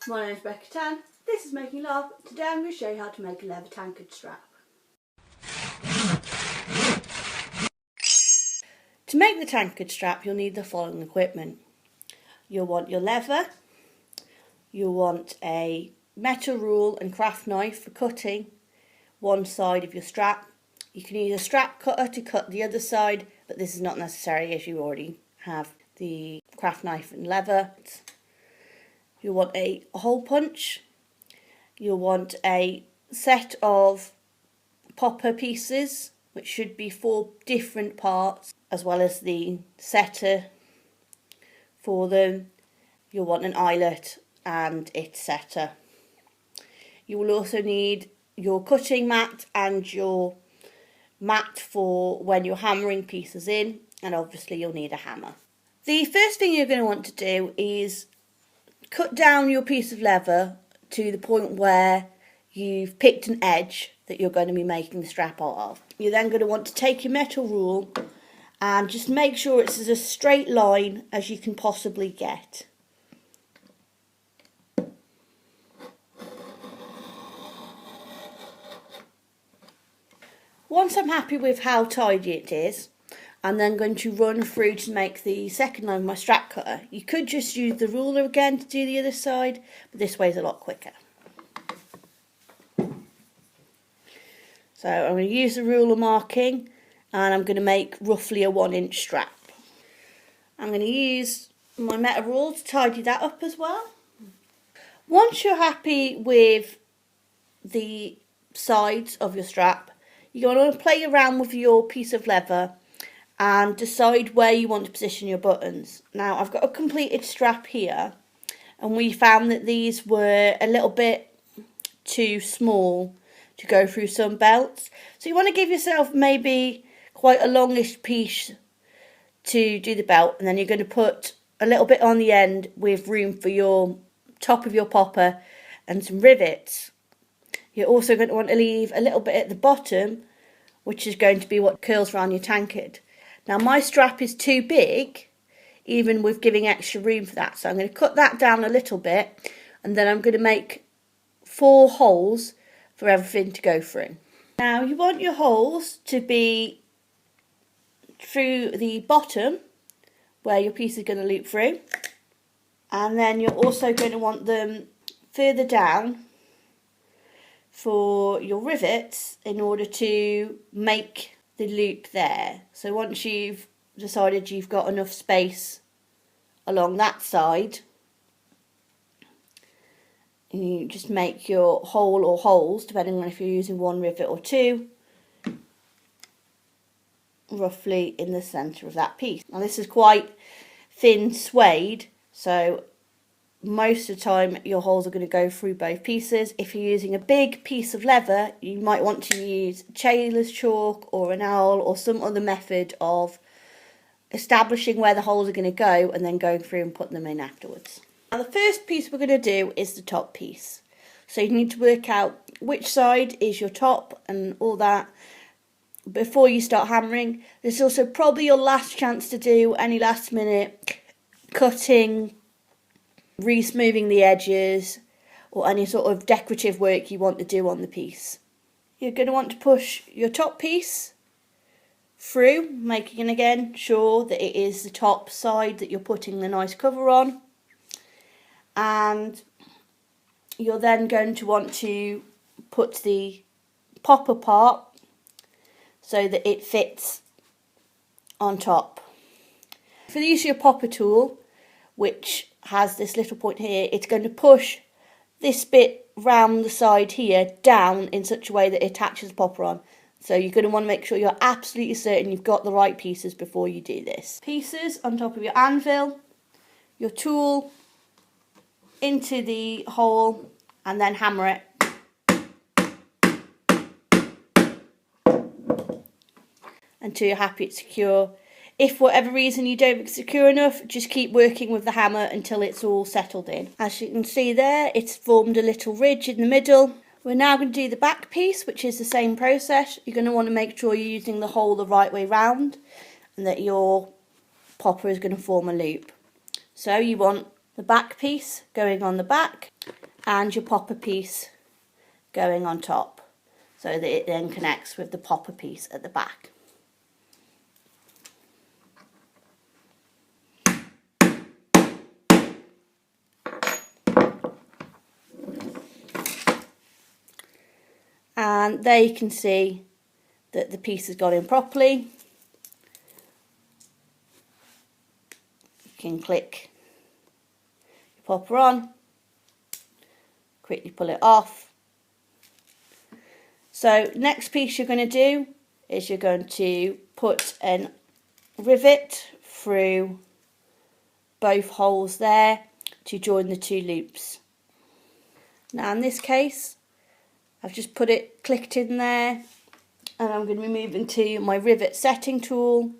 My name is Becca Tan, this is Making LARP. Today I'm going to show you how to make a leather tankard strap. To make the tankard strap you'll need the following equipment. You'll want your leather, you'll want a metal rule and craft knife for cutting one side of your strap. You can use a strap cutter to cut the other side, but this is not necessary as you already have the craft knife and leather. You'll want a hole punch, you'll want a set of popper pieces, which should be 4 different parts, as well as the setter for them. You'll want an eyelet and its setter. You will also need your cutting mat and your mat for when you're hammering pieces in, and obviously you'll need a hammer. The first thing you're going to want to do is cut down your piece of leather to the point where you've picked an edge that you're going to be making the strap out of. You're then going to want to take your metal rule and just make sure it's as a straight line as you can possibly get. Once I'm happy with how tidy it is, I'm then going to run through to make the second line with my strap cutter. You could just use the ruler again to do the other side, but this way is a lot quicker. So I'm going to use the ruler marking and I'm going to make roughly a 1-inch strap. I'm going to use my metal rule to tidy that up as well. Once you're happy with the sides of your strap, you're going to play around with your piece of leather and decide where you want to position your buttons. Now I've got a completed strap here, and we found that these were a little bit too small to go through some belts. So you want to give yourself maybe quite a longish piece to do the belt, and then you're going to put a little bit on the end with room for your top of your popper and some rivets. You're also going to want to leave a little bit at the bottom, which is going to be what curls around your tankard. Now my strap is too big, even with giving extra room for that, so I'm going to cut that down a little bit, and then I'm going to make 4 holes for everything to go through. Now you want your holes to be through the bottom, where your piece is going to loop through, and then you're also going to want them further down for your rivets in order to make the loop there. So once you've decided you've got enough space along that side, you just make your hole or holes, depending on if you're using 1 rivet or 2, roughly in the centre of that piece. Now this is quite thin suede, so most of the time your holes are going to go through both pieces. If you're using a big piece of leather, you might want to use tailor's chalk or an owl or some other method of establishing where the holes are going to go and then going through and putting them in afterwards. Now the first piece we're going to do is the top piece. So you need to work out which side is your top and all that before you start hammering. This is also probably your last chance to do any last minute cutting, re-smoothing the edges, or any sort of decorative work you want to do on the piece. You're going to want to push your top piece through, making again sure that it is the top side that you're putting the nice cover on, and you're then going to want to put the popper part so that it fits on top. For the use of your popper tool, which has this little point here, it's going to push this bit round the side here down in such a way that it attaches the popper on. So you're going to want to make sure you're absolutely certain you've got the right pieces before you do this. Pieces on top of your anvil, your tool into the hole, and then hammer it. Until you're happy it's secure. If for whatever reason you don't make it secure enough, just keep working with the hammer until it's all settled in. As you can see there, it's formed a little ridge in the middle. We're now going to do the back piece, which is the same process. You're going to want to make sure you're using the hole the right way round and that your popper is going to form a loop. So you want the back piece going on the back and your popper piece going on top, so that it then connects with the popper piece at the back. And there you can see that the piece has got in properly. You can click your popper on, quickly pull it off. So next piece you're going to do is you're going to put a rivet through both holes there to join the two loops. Now in this case I've just put it clicked in there, and I'm going to be moving to my rivet setting tool,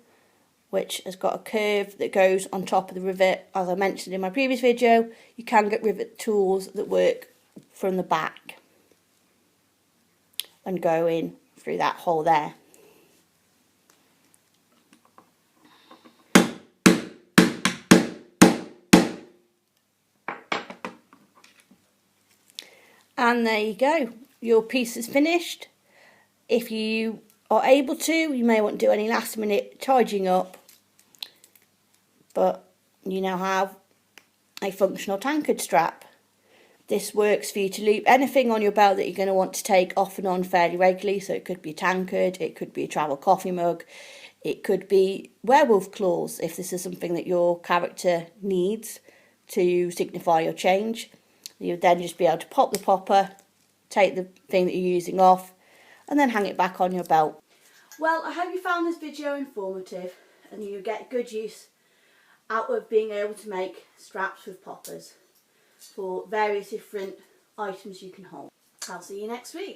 which has got a curve that goes on top of the rivet. As I mentioned in my previous video, you can get rivet tools that work from the back and go in through that hole there. And there you go, your piece is finished. If you are able to, you may want to do any last minute tidying up, but you now have a functional tankard strap. This works for you to loop anything on your belt that you're going to want to take off and on fairly regularly. So it could be a tankard, it could be a travel coffee mug, it could be werewolf claws if this is something that your character needs to signify your change. You would then just be able to pop the popper, take the thing that you're using off, and then hang it back on your belt. Well, I hope you found this video informative and you get good use out of being able to make straps with poppers for various different items you can hold. I'll see you next week.